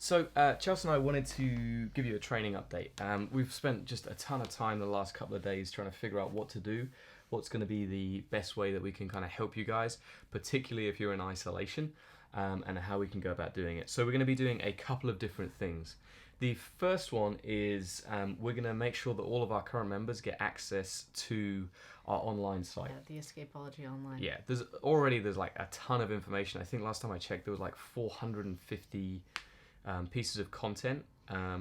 So, Chelsea and I wanted to give you a training update. We've spent just a ton of time the last couple of days trying to figure out what to do, what's going to be the best way that we can kind of help you guys, particularly if you're in isolation, and how we can go about doing it. So, we're going to be doing a couple of different things. The first one is we're going to make sure that all of our current members get access to our online site. Yeah, the Escapology online. Yeah, there's like a ton of information. I think last time I checked there was like 450 pieces of content.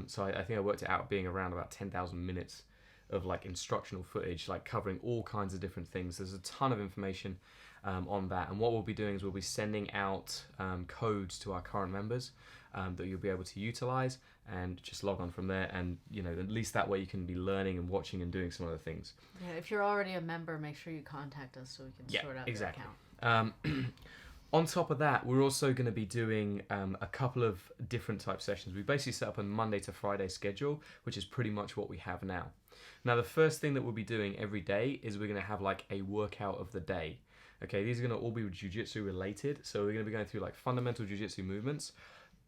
So I think I worked it out being around about 10,000 minutes of like instructional footage, like covering all kinds of different things. There's a ton of information on that. And what we'll be doing is we'll be sending out codes to our current members that you'll be able to utilize and just log on from there. And, you know, at least that way you can be learning and watching and doing some other things. Yeah, if you're already a member, make sure you contact us so we can sort out exactly. your account. On top of that, we're also going to be doing a couple of different type sessions. We basically set up a Monday to Friday schedule, which is pretty much what we have now. Now, the first thing that we'll be doing every day is we're going to have like a workout of the day. Okay, these are going to all be Jiu Jitsu related. So we're going to be going through like fundamental Jiu Jitsu movements,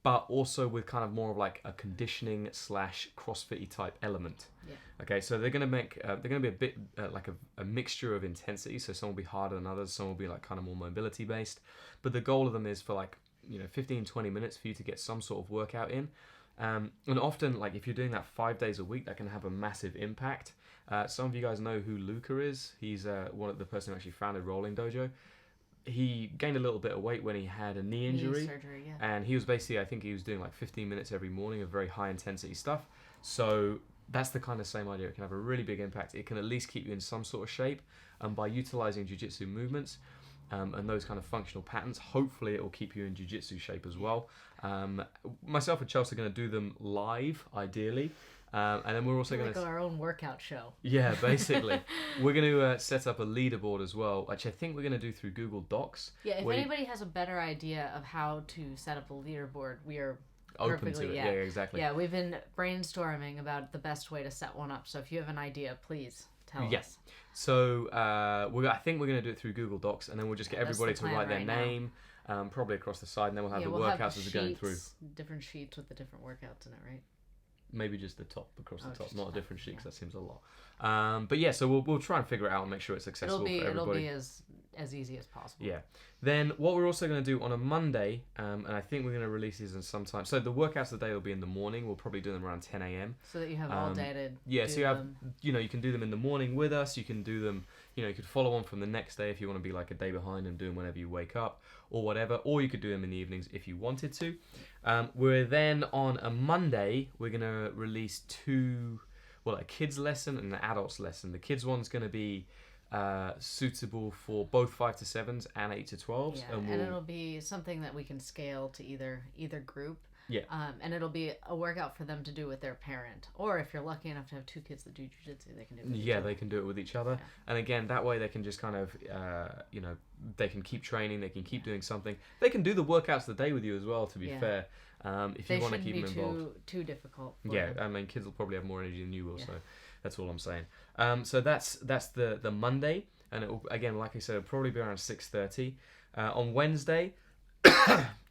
but also with kind of more of like a conditioning / CrossFit-y type element. Yeah. Okay, so they're going to be a bit like a mixture of intensity. So some will be harder than others, some will be like kind of more mobility based. But the goal of them is for like, 15-20 minutes for you to get some sort of workout in. And often, like if you're doing that 5 days a week, that can have a massive impact. Some of you guys know who Luca is. He's one of the person who actually founded Rolling Dojo. He gained a little bit of weight when he had a knee injury. Knee surgery, yeah. And he was basically, I think he was doing like 15 minutes every morning of very high intensity stuff. So that's the kind of same idea. It can have a really big impact. It can at least keep you in some sort of shape. And by utilizing jiu-jitsu movements and those kind of functional patterns, hopefully it will keep you in jiu-jitsu shape as well. Myself and Chelsea are going to do them live, ideally. And then we're also going to our own workout show. Yeah, basically. We're going to set up a leaderboard as well, which I think we're going to do through Google Docs. Yeah, if anybody has a better idea of how to set up a leaderboard, we are open to it. Yeah, exactly. Yeah, we've been brainstorming about the best way to set one up. So if you have an idea, please tell us. So I think we're going to do it through Google Docs, and then we'll just get everybody to write their name, probably across the side, and then we'll have the workouts as we're going through. Different sheets with the different workouts in it, right? Maybe just the top, across the top, not a different sheet, because that seems a lot. But yeah, so we'll try and figure it out and make sure it's accessible for everybody. It'll be as easy as possible. Yeah. Then what we're also going to do on a Monday, and I think we're going to release these in some time. So the workouts of the day will be in the morning. We'll probably do them around 10 a.m. So that you have all day to so you have, you can do them in the morning with us. You can do them, you could follow on from the next day if you want to be like a day behind and do them whenever you wake up or whatever. Or you could do them in the evenings if you wanted to. We're then on a Monday, we're going to release a kids lesson and an adults lesson. The kids one's going to be suitable for both 5 to 7s and 8 to 12s. Yeah, and it'll be something that we can scale to either group. Yeah. And it'll be a workout for them to do with their parent. Or if you're lucky enough to have 2 kids that do jiu-jitsu, they can do it with each other. They can do it with each other. Yeah. And again, that way they can just kind of, they can keep training, they can keep doing something. They can do the workouts of the day with you as well, to be fair, if you want to keep them involved. They shouldn't be too difficult for them. I mean, kids will probably have more energy than you will, so that's all I'm saying. So that's the Monday, and it will, again, like I said, it'll probably be around 6:30. On Wednesday,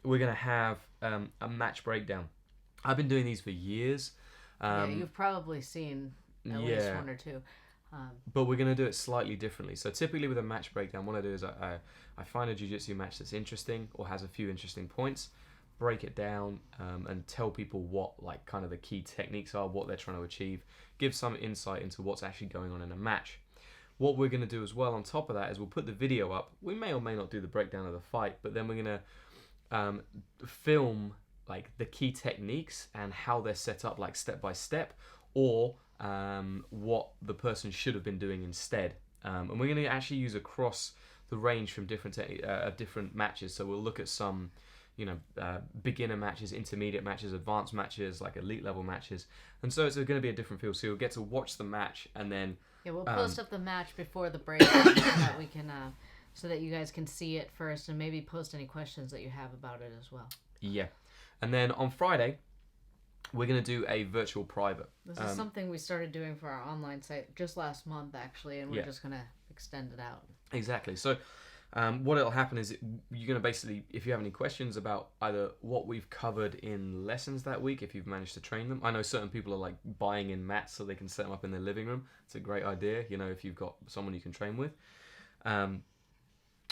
we're going to have a match breakdown. I've been doing these for years. You've probably seen at least one or two. But we're going to do it slightly differently. So typically with a match breakdown, what I do is I find a jiu-jitsu match that's interesting or has a few interesting points, break it down and tell people what like kind of the key techniques are, what they're trying to achieve, give some insight into what's actually going on in a match. What we're going to do as well on top of that is we'll put the video up. We may or may not do the breakdown of the fight, but then we're going to film like the key techniques and how they're set up like step by step, or what the person should have been doing instead. And we're going to actually use across the range from different matches. So we'll look at some beginner matches, intermediate matches, advanced matches, like elite level matches. And so it's going to be a different feel. So you'll get to watch the match and then... Yeah, we'll post up the match before the break so that we can... so that you guys can see it first and maybe post any questions that you have about it as well. Yeah. And then on Friday, we're going to do a virtual private. This is something we started doing for our online site just last month, actually, and we're just going to extend it out. Exactly. So What it'll happen is you're going to basically, if you have any questions about either what we've covered in lessons that week, if you've managed to train them. I know certain people are like buying in mats so they can set them up in their living room. It's a great idea, you know, if you've got someone you can train with.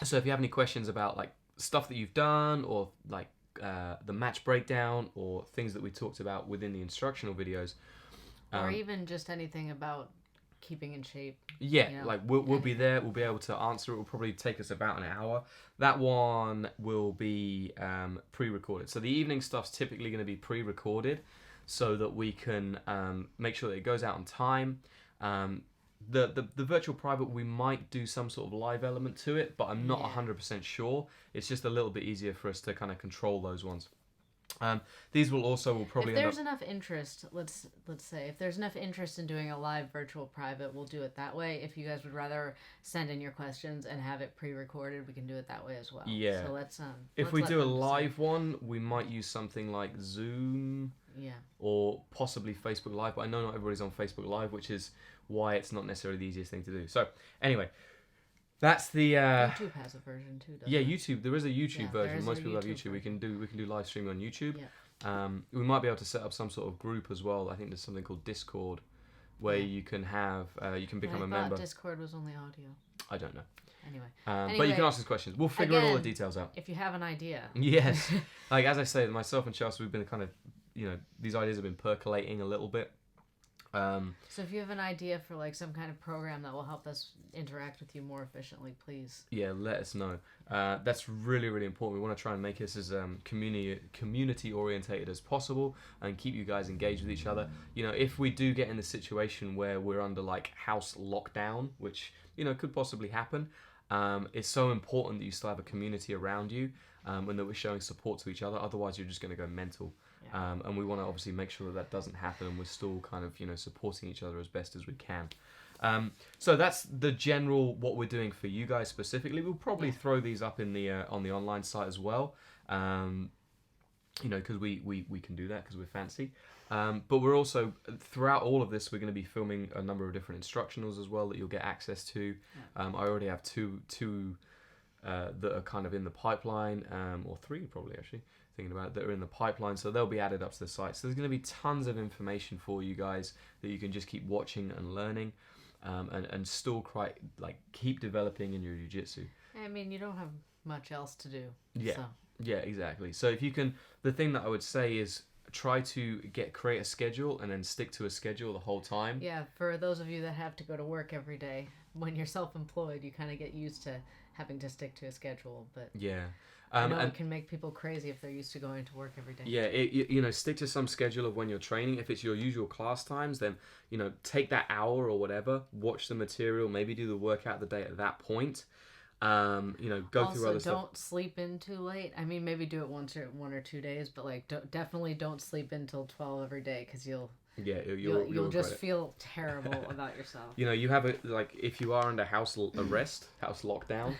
So if you have any questions about like stuff that you've done, or like the match breakdown, or things that we talked about within the instructional videos, or even just anything about keeping in shape. Yeah, you know, like we'll be there. We'll be able to answer it. It will probably take us about an hour. That one will be pre-recorded. So the evening stuff's typically going to be pre-recorded, so that we can make sure that it goes out on time. The virtual private, we might do some sort of live element to it, but I'm not 100% sure. It's just a little bit easier for us to kind of control those ones. These will probably, if there's enough interest, let's say if there's enough interest in doing a live virtual private, we'll do it that way. If you guys would rather send in your questions and have it pre-recorded, we can do it that way as well. Yeah. So let's if we do a live one, we might use something like Zoom. Yeah. Or possibly Facebook Live, but I know not everybody's on Facebook Live, which is why it's not necessarily the easiest thing to do. So anyway, that's the YouTube has a version too, doesn't it? YouTube. There is a YouTube version. Most people have YouTube. We can do live streaming on YouTube. Yeah. We might be able to set up some sort of group as well. I think there's something called Discord, where you can have you can become a member. I thought Discord was only audio. I don't know. Anyway. But you can ask us questions. We'll figure all the details out. If you have an idea. Yes. Like as I say, myself and Chelsea, we've been kind of, these ideas have been percolating a little bit. So if you have an idea for like some kind of program that will help us interact with you more efficiently, please. Yeah, let us know. That's really, really important. We want to try and make this as community orientated as possible and keep you guys engaged with each other. If we do get in the situation where we're under like house lockdown, which could possibly happen, it's so important that you still have a community around you, and that we're showing support to each other. Otherwise, you're just going to go mental. And we want to obviously make sure that doesn't happen, and we're still kind of supporting each other as best as we can. So that's the general what we're doing for you guys specifically. We'll probably throw these up in the on the online site as well, because we can do that because we're fancy. But we're also, throughout all of this, we're going to be filming a number of different instructionals as well that you'll get access to. I already have two that are kind of in the pipeline, or three probably actually, thinking about it, that are in the pipeline, so they'll be added up to the site. So there's going to be tons of information for you guys that you can just keep watching and learning, and still keep developing in your jiu-jitsu. I mean, you don't have much else to do. Yeah. So. Yeah, exactly. So if you can, the thing that I would say is try to create a schedule and then stick to a schedule the whole time. Yeah, for those of you that have to go to work every day, when you're self-employed, you kind of get used to having to stick to a schedule, but yeah. I know it can make people crazy if they're used to going to work every day. Yeah, stick to some schedule of when you're training. If it's your usual class times, then, take that hour or whatever, watch the material, maybe do the workout the day at that point. Go also, through other stuff. Don't sleep in too late. I mean, maybe do it one or 2 days, but definitely don't sleep until 12 every day, because you'll just feel terrible about yourself. You have if you are under house arrest, house lockdown,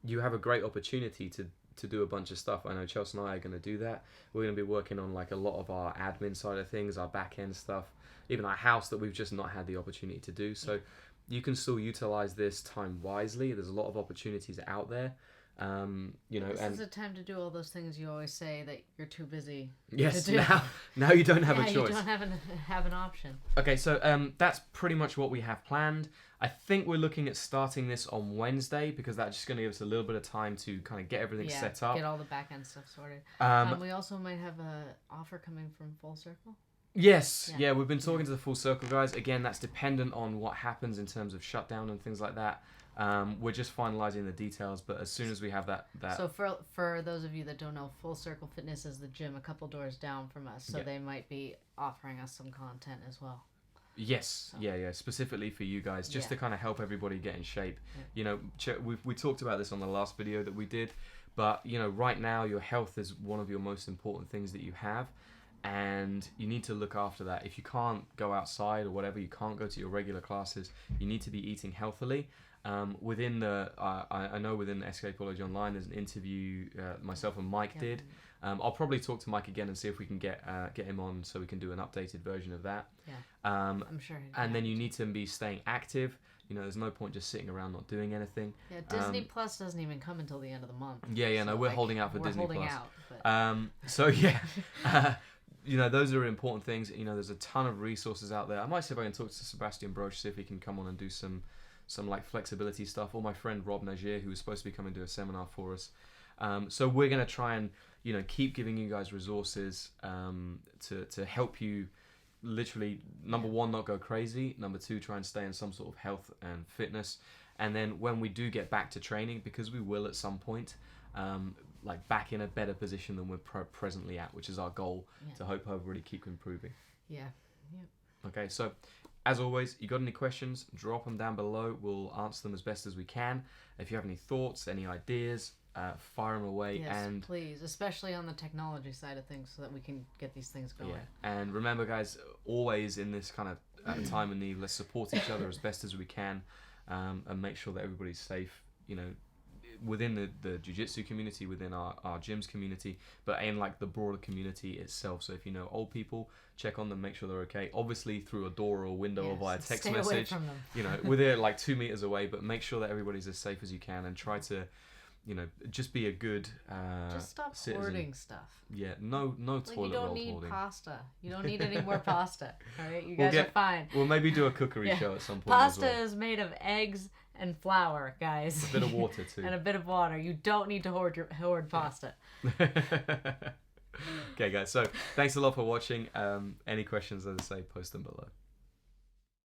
you have a great opportunity to do a bunch of stuff. I know Chelsea and I are going to do that. We're going to be working on a lot of our admin side of things, our back end stuff, even our house that we've just not had the opportunity to do. So you can still utilize this time wisely. There's a lot of opportunities out there. This is a time to do all those things you always say that you're too busy yes, to do. Now you don't have a choice. You don't have an option. Okay, so that's pretty much what we have planned. I think we're looking at starting this on Wednesday, because that's just going to give us a little bit of time to kind of get everything set up. Get all the back end stuff sorted. We also might have an offer coming from Full Circle. Yes, yeah, we've been talking to the Full Circle guys. Again, that's dependent on what happens in terms of shutdown and things like that. We're just finalizing the details, but as soon as we have that... So for those of you that don't know, Full Circle Fitness is the gym a couple doors down from us, so they might be offering us some content as well. Yes, so. Specifically for you guys, just to kind of help everybody get in shape. Yeah. We talked about this on the last video that we did, but right now your health is one of your most important things that you have, and you need to look after that. If you can't go outside or whatever, you can't go to your regular classes, you need to be eating healthily. Within the I know within the SK College Online, there's an interview myself and Mike did I'll probably talk to Mike again and see if we can get him on so we can do an updated version of that. Yeah. I'm sure. And then you need to be staying active. You know, there's no point just sitting around not doing anything. Yeah, Disney Plus doesn't even come until the end of the month. Yeah, no, we're holding out for Disney Plus. But... So yeah, you know, those are important things. You know, there's a ton of resources out there. I might see if I can talk to Sebastian Broch, see if he can come on and do some like flexibility stuff. Or my friend Rob Nagier, who was supposed to be coming to a seminar for us. So we're gonna try and, you know, keep giving you guys resources to help you. Literally, number one, not go crazy. Number two, try and stay in some sort of health and fitness. And then when we do get back to training, because we will at some point, like back in a better position than we're presently at, which is our goal, to hope really keep improving. Yeah. Okay, so as always, you got any questions, drop them down below. We'll answer them as best as we can. If you have any thoughts, any ideas, fire them away. Yes, and please, especially on the technology side of things, so that we can get these things going. Yeah, and remember, guys, always in this kind of time of need, let's support each other as best as we can, and make sure that everybody's safe. You know, within the jiu-jitsu community, within our gyms community, but in like the broader community itself. So if you know old people, check on them, make sure they're okay. Obviously through a door or a window or via text stay message. Away from them. You know, within like 2 meters away, but make sure that everybody's as safe as you can, and try to, you know, just be a good just stop citizen. Hoarding stuff. Yeah, no like toilet you don't roll need hoarding. Pasta. You don't need any more pasta. All right, you guys are fine. We'll maybe do a cookery show at some point. Pasta as well. is made of eggs and flour, guys. A bit of water too. And a bit of water. You don't need to hoard pasta. Okay, guys. So thanks a lot for watching. Any questions, as I say, post them below.